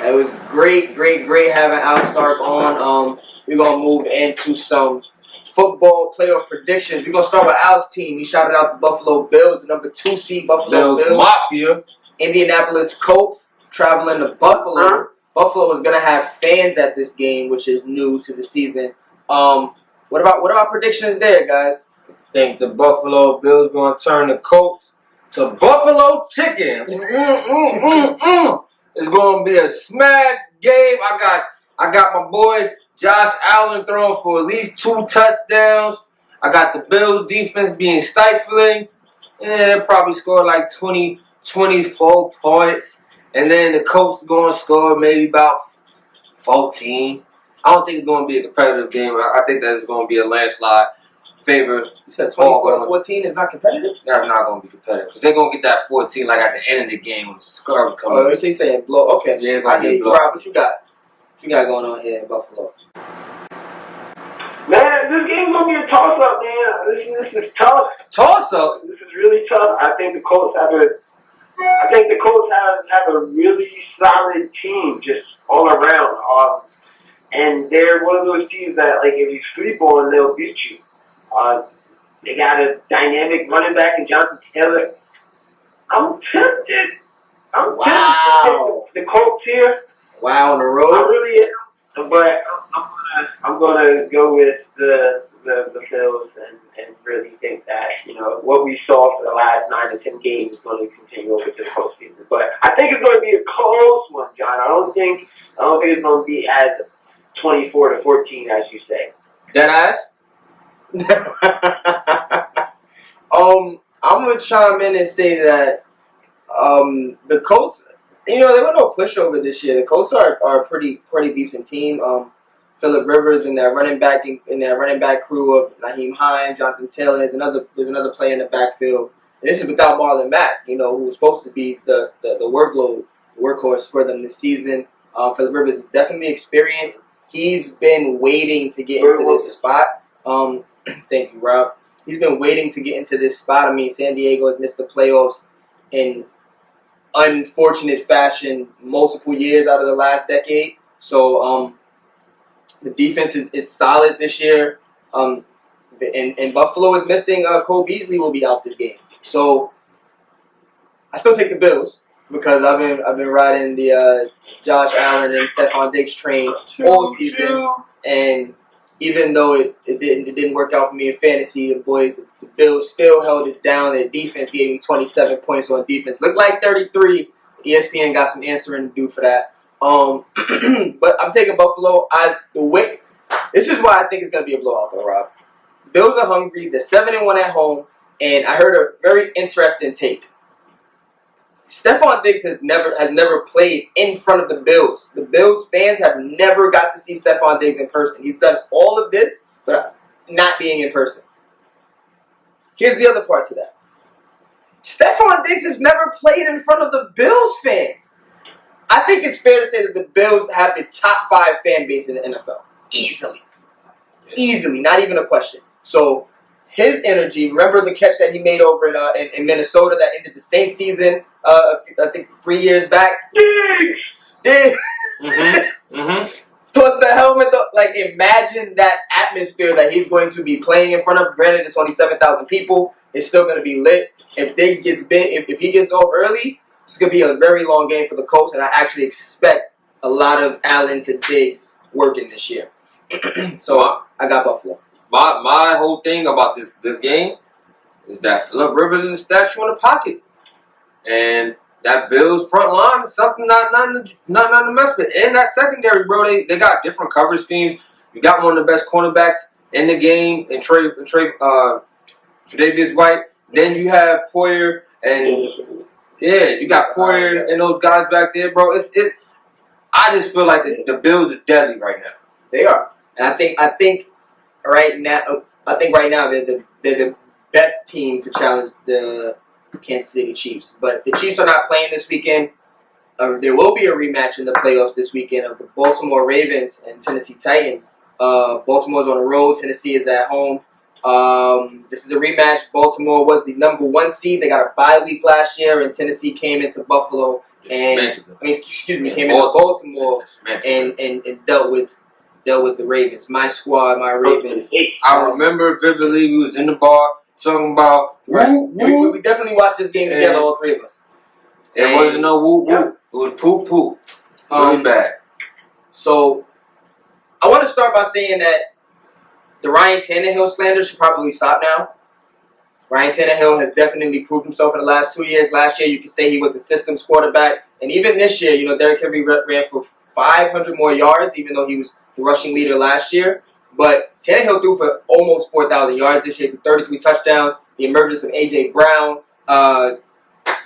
It was great having Al Stark on. We're going to move into some football playoff predictions. We're going to start with Al's team. He shouted out the Buffalo Bills, the number 2 seed Buffalo Bills. Mafia. Indianapolis Colts traveling to Buffalo. Buffalo is going to have fans at this game, which is new to the season. What about predictions there, guys? I think the Buffalo Bills going to turn the Colts to Buffalo Chicken. It's going to be a smash game. I got my boy Josh Allen throwing for at least 2 touchdowns. I got the Bills defense being stifling. They'll probably score like 20, 24 points. And then the Colts going to score maybe about 14. I don't think it's going to be a competitive game. I think that it's going to be a landslide favor. You said 24-14 is not competitive? That's not going to be competitive. Because they're going to get that 14 like at the end of the game when the scores come up. Oh, so you're saying blow. Okay. Yeah, I hear you. Rob, what you got? What you got going on here in Buffalo? Man, this game's going to be a toss-up, man. This is tough. Toss-up? This is really tough. I think the Colts have a really solid team just all around. And they're one of those teams that, like, if you sleep on, they'll beat you. They got a dynamic running back in Jonathan Taylor. I'm tempted. Wow. The Colts here. Wow, on the road. I really am. But I'm gonna go with the Bills and really think that, you know, what we saw for the last 9 to 10 games is going to continue over to the postseason. But I think it's going to be a close one, John. I don't think it's going to be as 24-14 as you say. Dead ass? I'm gonna chime in and say that the Colts, you know, they were no pushover this year. The Colts are a pretty decent team. Phillip Rivers and that running back crew of Naheem Hines, Jonathan Taylor. There's another player in the backfield. And this is without Marlon Mack, you know, who was supposed to be the workhorse for them this season. Phillip Rivers is definitely experienced. He's been waiting to get into this spot. Thank you, Rob. He's been waiting to get into this spot. I mean, San Diego has missed the playoffs in unfortunate fashion multiple years out of the last decade. So the defense is solid this year. And Buffalo is missing. Cole Beasley will be out this game. So I still take the Bills because I've been riding the Josh Allen and Stephon Diggs train all season. And even though it didn't work out for me in fantasy, the Bills still held it down. Their defense gave me 27 points on defense. Looked like 33. ESPN got some answering to do for that. But I'm taking Buffalo. This is why I think it's going to be a blowout, though, Rob. Bills are hungry. They're 7-1 at home. And I heard a very interesting take. Stephon Diggs has never played in front of the Bills. The Bills fans have never got to see Stephon Diggs in person. He's done all of this, but not being in person. Here's the other part to that. Stephon Diggs has never played in front of the Bills fans. I think it's fair to say that the Bills have the top 5 fan base in the NFL. Easily. Easily. Not even a question. So his energy, remember the catch that he made over in Minnesota that ended the Saints season, I think 3 years back? Diggs! Towards the helmet, though, like, imagine that atmosphere that he's going to be playing in front of. Granted, it's only 7,000 people. It's still going to be lit. If Diggs gets bit, if he gets off early, it's going to be a very long game for the Colts, and I actually expect a lot of Allen to Diggs working this year. So I got Buffalo. My whole thing about this game is that Phillip Rivers is a statue in the pocket. And that Bills front line is something not to mess with. And that secondary, bro, they got different coverage schemes. You got one of the best cornerbacks in the game, and Tre'Davious White. Then you have Poyer, and you got Poyer and those guys back there, bro. I just feel like the Bills are deadly right now. They are, and I think right now they're the best team to challenge the Kansas City Chiefs. But the Chiefs are not playing this weekend. There will be a rematch in the playoffs this weekend of the Baltimore Ravens and Tennessee Titans. Baltimore's on the road. Tennessee is at home. This is a rematch. Baltimore was the number 1 seed. They got a bye week last year, and Tennessee came into Buffalo came into Baltimore and dealt with the Ravens. My squad, my Ravens. I remember vividly we was in the bar talking about woo. We definitely watched this game together, all three of us. It wasn't no woo woo. It was poop poop. Really bad. So I want to start by saying that the Ryan Tannehill slander should probably stop now. Ryan Tannehill has definitely proved himself in the last 2 years. Last year, you could say he was a systems quarterback. And even this year, Derrick Henry ran for 500 more yards, even though he was the rushing leader last year. But Tannehill threw for almost 4,000 yards this year, 33 touchdowns. The emergence of A.J. Brown.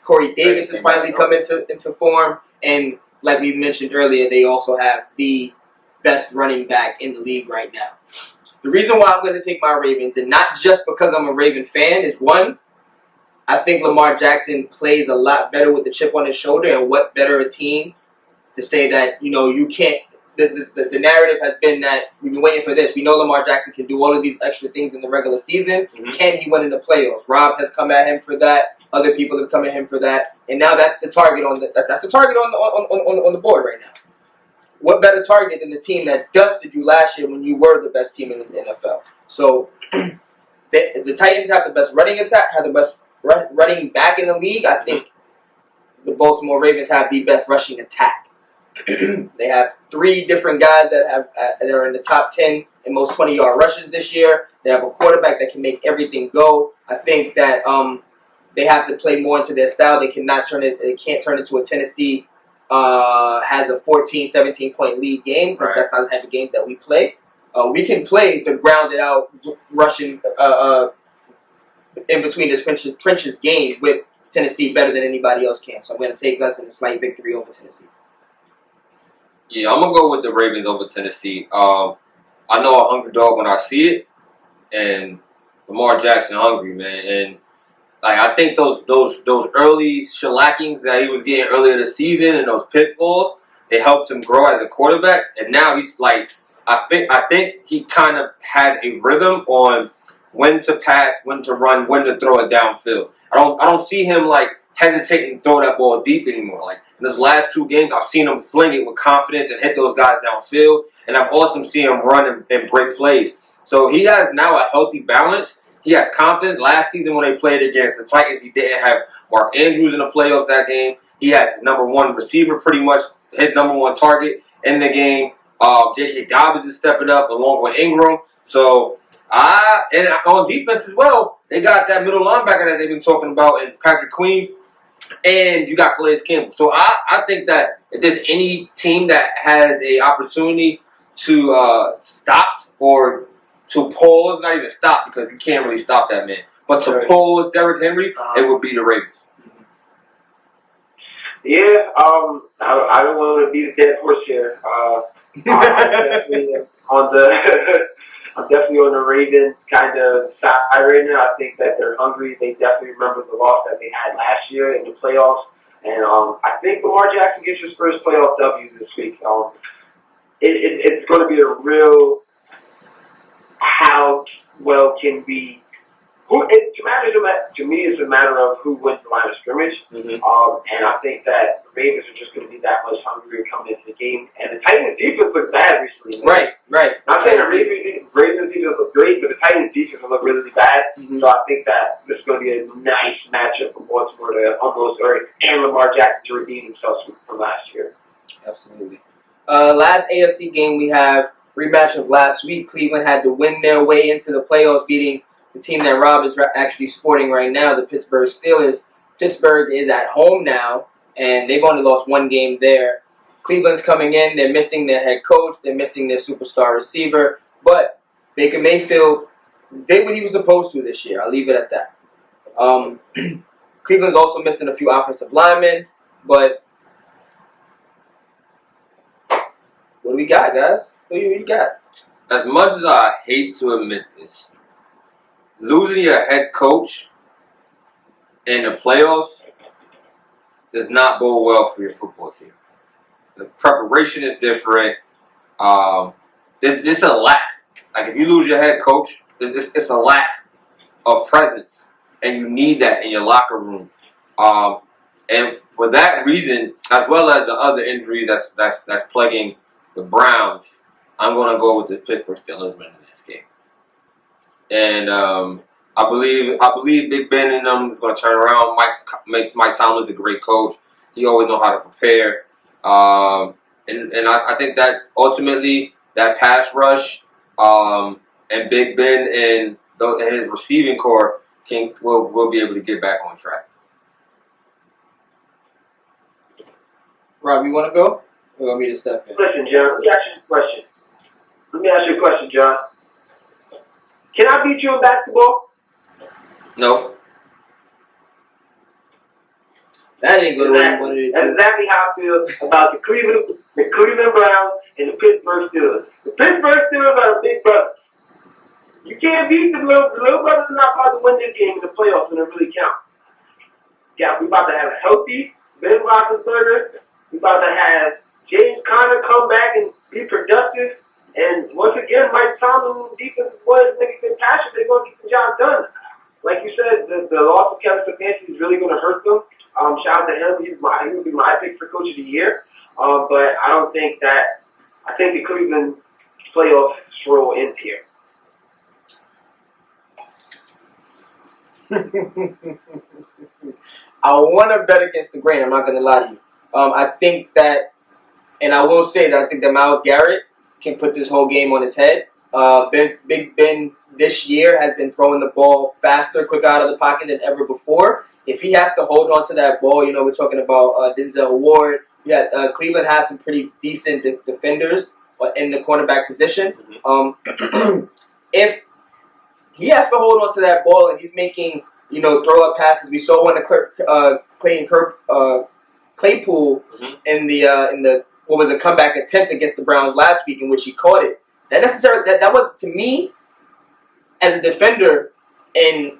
Corey Davis has finally come into form. And like we mentioned earlier, they also have the best running back in the league right now. The reason why I'm going to take my Ravens, and not just because I'm a Raven fan, is one, I think Lamar Jackson plays a lot better with the chip on his shoulder, and what better a team to say that, you can't, the narrative has been that we've been waiting for this. We know Lamar Jackson can do all of these extra things in the regular season. Mm-hmm. Can he win in the playoffs? Rob has come at him for that. Other people have come at him for that. And now that's the target on the board right now. What better target than the team that dusted you last year when you were the best team in the NFL? So the Titans have the best running attack, have the best running back in the league. I think the Baltimore Ravens have the best rushing attack. They have three different guys that are in the top 10 in most 20-yard rushes this year. They have a quarterback that can make everything go. I think that they have to play more into their style. They can't turn it into a Tennessee has a 14, 17-point lead game, because that's not the type of game that we play. We can play the grounded out rushing in between the trenches game with Tennessee better than anybody else can. So I'm going to take us in a slight victory over Tennessee. Yeah, I'm going to go with the Ravens over Tennessee. I know a hungry dog when I see it, and Lamar Jackson hungry, man. And I think those early shellackings that he was getting earlier this season and those pitfalls, it helped him grow as a quarterback. And now he's I think he kind of has a rhythm on when to pass, when to run, when to throw it downfield. I don't see him hesitating to throw that ball deep anymore. In his last two games, I've seen him fling it with confidence and hit those guys downfield. And I've also seen him run and break plays. So he has now a healthy balance. He has confidence. Last season when they played against the Titans, he didn't have Mark Andrews in the playoffs that game. He has number one receiver, pretty much his number one target in the game. J.K. Dobbins is stepping up along with Ingram. So, and on defense as well, they got that middle linebacker that they've been talking about, and Patrick Queen, and you got Calais Campbell. So I think that if there's any team that has a opportunity to stop or to pause, not even stop, because you can't really stop that man, but to pause Derrick Henry, it would be the Ravens. Yeah, I don't want to be the dead horse here. I'm definitely on the Ravens kind of side right now. I think that they're hungry. They definitely remember the loss that they had last year in the playoffs, and I think Lamar Jackson gets his first playoff W this week. It's going to be a real how well can we. To me, it's a matter of who wins the line of scrimmage. Mm-hmm. And I think that the Ravens are just going to be that much hungrier coming into the game. And the Titans' defense looked bad recently. Man. Right. Not saying the Ravens' defense look great, but the Titans' defense will look really bad. Mm-hmm. So I think that this is going to be a nice matchup for Baltimore and Lamar Jackson to redeem themselves from last year. Absolutely. Last AFC game we have, rematch of last week. Cleveland had to win their way into the playoffs, beating the team that Rob is actually sporting right now, the Pittsburgh Steelers. Pittsburgh is at home now, and they've only lost one game there. Cleveland's coming in. They're missing their head coach. They're missing their superstar receiver. But Baker Mayfield did what he was supposed to this year. I'll leave it at that. Cleveland's also missing a few offensive linemen. But what do we got, guys? Who you got? As much as I hate to admit this, losing your head coach in the playoffs does not bode well for your football team. The preparation is different. There's just a lack. If you lose your head coach, it's a lack of presence, and you need that in your locker room. And for that reason, as well as the other injuries that's plaguing the Browns, I'm going to go with the Pittsburgh Steelers winning this game. And I believe Big Ben and them is going to turn around. Mike Tomlin's a great coach. He always knows how to prepare. And I think that ultimately that pass rush and Big Ben and his receiving core will be able to get back on track. Rob, you want to go? Or want me to step in? Listen, John, let me ask you a question, John. Can I beat you in basketball? No. That ain't good. That's exactly how I feel about the Cleveland Browns and the Pittsburgh Steelers. The Pittsburgh Steelers are a big brother. You can't beat the little brothers. Are not about to win this game in the playoffs when it really counts. Yeah, we about to have a healthy Ben Roethlisberger. We about to have James Conner come back and be productive. And once again, Mike Tomlin, defensive boys, niggas been passionate. They're going to get the job done. Like you said, the loss of Kevin Stefanski is really going to hurt them. Shout out to him. He would be my pick for Coach of the Year. But I don't think that. I think the Cleveland playoff roll ends here. I want to bet against the grain. I'm not going to lie to you. I think that, and I will say that I think that Myles Garrett can put this whole game on his head. Big Ben this year has been throwing the ball faster, quicker out of the pocket than ever before. If he has to hold on to that ball, we're talking about Denzel Ward. Cleveland has some pretty decent defenders in the cornerback position. If he has to hold on to that ball and he's making, throw up passes, we saw one of Claypool in the what was a comeback attempt against the Browns last week in which he caught it. That was, to me, as a defender, in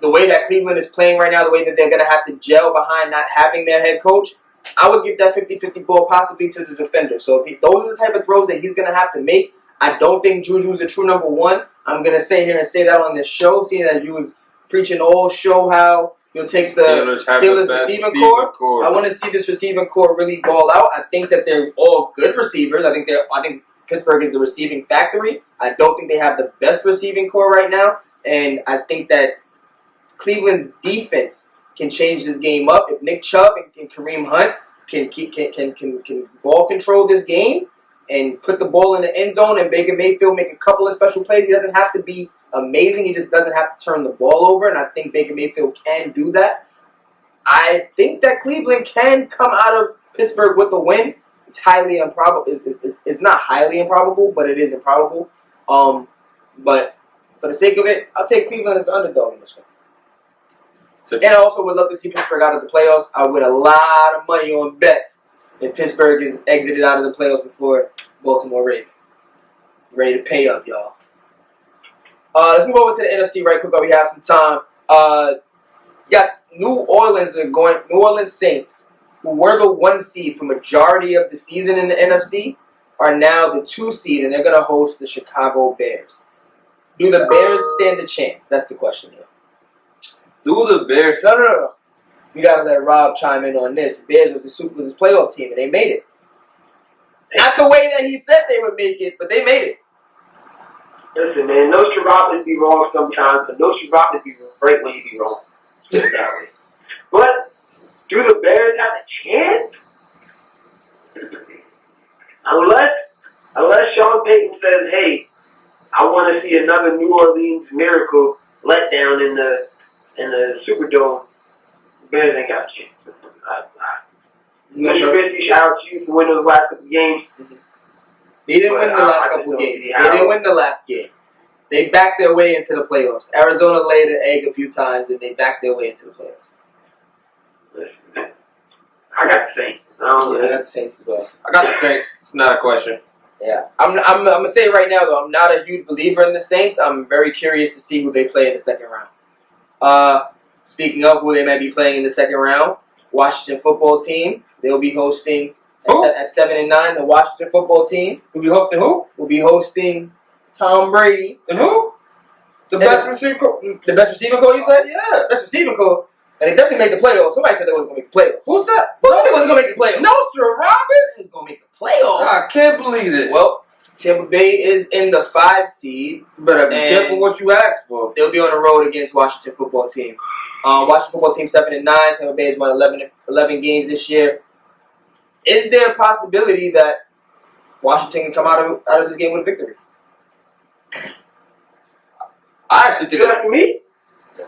the way that Cleveland is playing right now, the way that they're going to have to gel behind not having their head coach, I would give that 50-50 ball possibly to the defender. So if those are the type of throws that he's going to have to make, I don't think Juju's a true number one. I'm going to sit here and say that on this show, seeing that you was preaching all show how you'll take the Steelers receiving core. I want to see this receiving core really ball out. I think that they're all good receivers. I think Pittsburgh is the receiving factory. I don't think they have the best receiving core right now, and I think that Cleveland's defense can change this game up. If Nick Chubb and Kareem Hunt can ball control this game and put the ball in the end zone, and Baker Mayfield make a couple of special plays, he doesn't have to be amazing. He just doesn't have to turn the ball over, and I think Baker Mayfield can do that. I think that Cleveland can come out of Pittsburgh with a win. It's highly improbable. It's not highly improbable, but it is improbable. But for the sake of it, I'll take Cleveland as the underdog in this one. And I also would love to see Pittsburgh out of the playoffs. I would a lot of money on bets if Pittsburgh is exited out of the playoffs before Baltimore Ravens. Ready to pay up, y'all. Let's move over to the NFC right quick while we have some time. New Orleans Saints, who were the 1 seed for majority of the season in the NFC, are now the 2 seed, and they're going to host the Chicago Bears. Do the Bears stand a chance? That's the question here. Do the Bears? No. We got to let Rob chime in on this. The Bears was a playoff team, and they made it. Not the way that he said they would make it, but they made it. Listen, man, Nostradamus be wrong sometimes, but Nostradamus be right when you be wrong. That way. But do the Bears have a chance? Unless Sean Payton says, "Hey, I want to see another New Orleans miracle letdown in the Superdome," the Bears ain't got a chance. Mr. Christie, shout out to you for winning the last couple games. They didn't win the last couple games. They didn't win the last game. They backed their way into the playoffs. Arizona laid an egg a few times, and they backed their way into the playoffs. Listen, I got the Saints. I got the Saints as well. I got the Saints. It's not a question. Yeah. I'm going to say right now, though, I'm not a huge believer in the Saints. I'm very curious to see who they play in the second round. Speaking of who they might be playing in the second round, Washington football team. They'll be hosting at 7-9. The Washington football team. Will be hosting who? Will be hosting Tom Brady. And who? The best receiving core. The best receiving core, you said? Yeah. Best receiving core. And they definitely made the playoffs. Somebody said they wasn't going to make the playoffs. Who's that? Who said they wasn't going to make the playoffs? Roberts? They was going to make the playoffs. I can't believe this. Well, Tampa Bay is in the 5 seed. You better be careful what you ask for. They'll be on the road against Washington football team. Washington football team 7-9. Tampa Bay has won 11 games this year. Is there a possibility that Washington can come out of this game with a victory? I actually think. You asking me?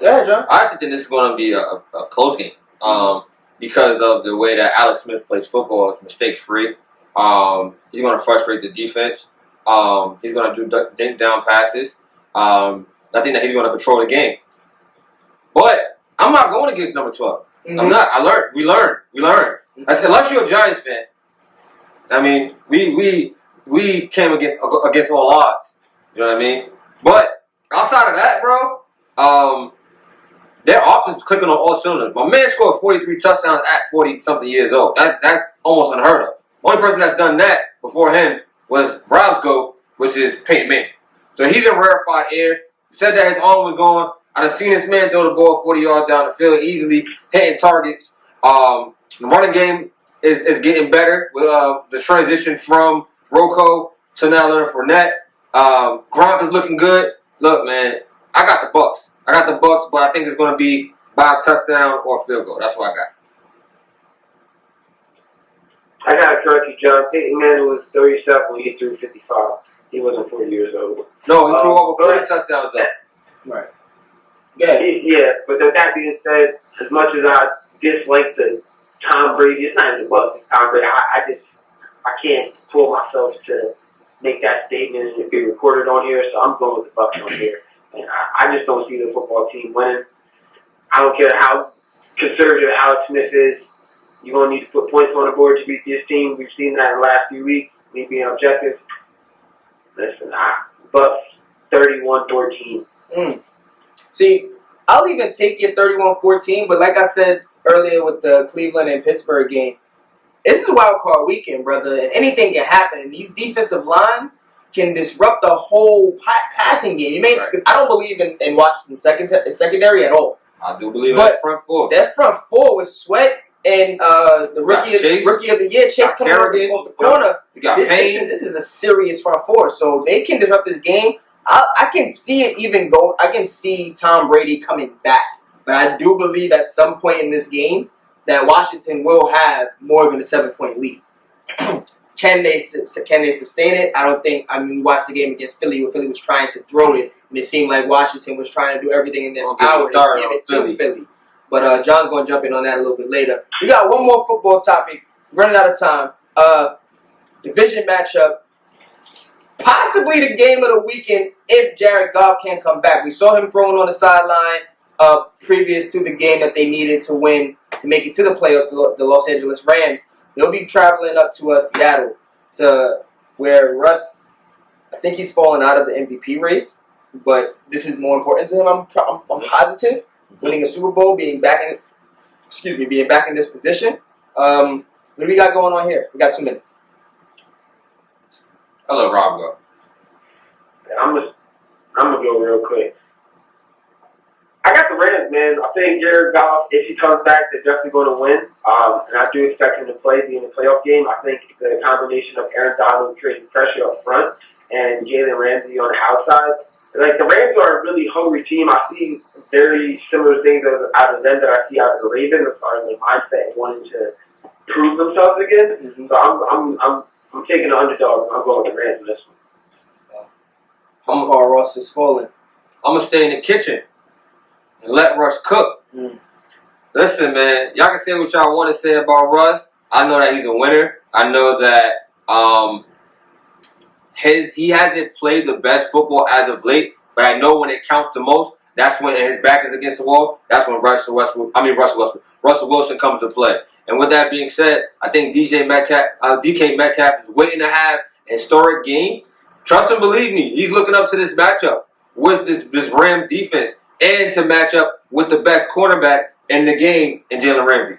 Yeah, John. I actually think this is going to be a close game because of the way that Alex Smith plays football. It's mistake free. He's going to frustrate the defense. He's going to do dink down passes. I think that he's going to control the game. But I'm not going against number 12. Mm-hmm. I'm not. We learned. Unless you're a Giants fan. I mean, we came against all odds. You know what I mean? But outside of that, bro, their offense is clicking on all cylinders. My man scored 43 touchdowns at 40-something years old. That's almost unheard of. Only person that's done that before him was Rob's GOAT, which is Peyton Manning. So he's in rarefied air. Said that his arm was going. I've seen this man throw the ball 40 yards down the field easily, hitting targets. The running game is getting better with the transition from Rocco to now Leonard Fournette. Gronk is looking good. Look, man, I got the Bucks. But I think it's going to be by a touchdown or field goal. That's what I got. I got to correct you, John. Peyton Manning was 37 when he threw 55. He wasn't 40 years old. No, he threw over 40 touchdowns up. Right. Yeah. But that being said, as much as I dislike the Tom Brady, it's not even about Tom Brady. I can't pull myself to make that statement and be recorded on here, so I'm going with the Bucs on here. And I just don't see the football team winning. I don't care how conservative Alex Smith is. You're going to need to put points on the board to beat this team. We've seen that in the last few weeks. Me being objective. Listen, Bucs 31-14. See, I'll even take your 31-14, but like I said earlier with the Cleveland and Pittsburgh game, this is wild card weekend, brother, and anything can happen. And these defensive lines can disrupt the whole passing game. Because I don't believe in Washington's secondary at all. I do believe in that front four. That front four with Sweat and the rookie of the year, Chase coming off the corner. You got Payne. This is a serious front four, so they can disrupt this game. I can see it even go. I can see Tom Brady coming back, but I do believe at some point in this game that Washington will have more than a 7-point lead. Can they sustain it? I don't think. I mean, we watched the game against Philly where Philly was trying to throw it, and it seemed like Washington was trying to do everything in their power to give it to Philly. But John's going to jump in on that a little bit later. We got one more football topic. Running out of time. Division matchup. Possibly the game of the weekend if Jared Goff can't come back. We saw him throwing on the sideline previous to the game that they needed to win to make it to the playoffs, the Los Angeles Rams. They'll be traveling up to Seattle to where Russ, I think he's fallen out of the MVP race, but this is more important to him. I'm positive. Winning a Super Bowl, being back in this position. What do we got going on here? We got 2 minutes. I'll let Rob go. I'm gonna go real quick. I got the Rams, man. I think Jared Goff, if he comes back, they're definitely going to win. And I do expect him to be in the playoff game. I think the combination of Aaron Donald creating pressure up front and Jalen Ramsey on the outside. Like, the Rams are a really hungry team. I see very similar things out of them that I see out of the Ravens as far as their mindset and wanting to prove themselves again. Mm-hmm. So I'm taking the underdog. I'm going with the Rams in this one. How far Russ is falling? I'm gonna stay in the kitchen and let Russ cook. Listen, man, y'all can say what y'all want to say about Russ. I know that he's a winner. I know that he hasn't played the best football as of late, but I know when it counts the most, that's when his back is against the wall. That's when Russell Wilson comes to play. And with that being said, I think DK Metcalf is waiting to have a historic game. Trust and believe me, he's looking up to this matchup with this Rams defense and to match up with the best cornerback in the game in Jalen Ramsey.